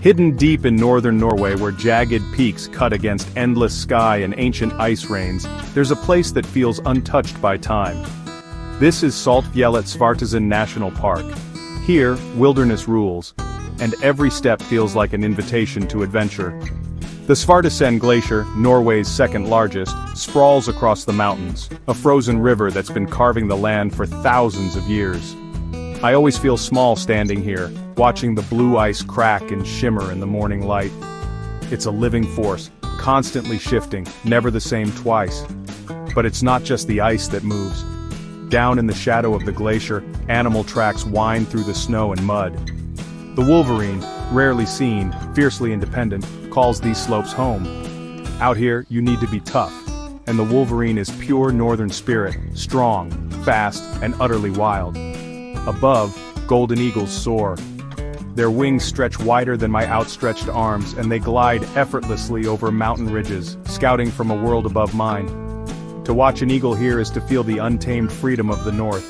Hidden deep in northern Norway where jagged peaks cut against endless sky and ancient ice rains, there's a place that feels untouched by time. This is Saltfjellet Svartisen National Park. Here, wilderness rules, and every step feels like an invitation to adventure. The Svartisen Glacier, Norway's second largest, sprawls across the mountains, a frozen river that's been carving the land for thousands of years. I always feel small standing here, watching the blue ice crack and shimmer in the morning light. It's a living force, constantly shifting, never the same twice. But it's not just the ice that moves. Down in the shadow of the glacier, animal tracks wind through the snow and mud. The Wolverine, rarely seen, fiercely independent, calls these slopes home. Out here, you need to be tough, and the Wolverine is pure northern spirit, strong, fast, and utterly wild. Above, golden eagles soar. Their wings stretch wider than my outstretched arms, and they glide effortlessly over mountain ridges, scouting from a world above mine. To watch an eagle here is to feel the untamed freedom of the north.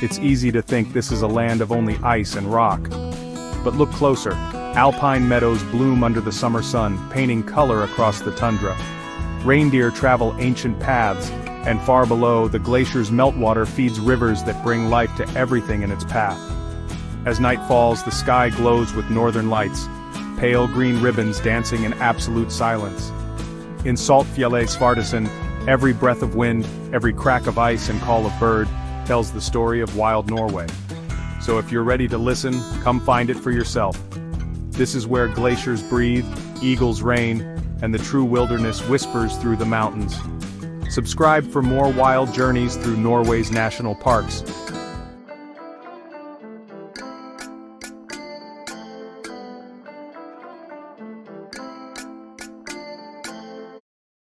It's easy to think this is a land of only ice and rock. But look closer. Alpine meadows bloom under the summer sun, painting color across the tundra. Reindeer travel ancient paths, and far below, the glacier's meltwater feeds rivers that bring life to everything in its path. As night falls, the sky glows with northern lights, pale green ribbons dancing in absolute silence. In Saltfjellet Svartisen, every breath of wind, every crack of ice and call of bird, tells the story of wild Norway. So if you're ready to listen, come find it for yourself. This is where glaciers breathe, eagles reign, and the true wilderness whispers through the mountains. Subscribe for more wild journeys through Norway's national parks.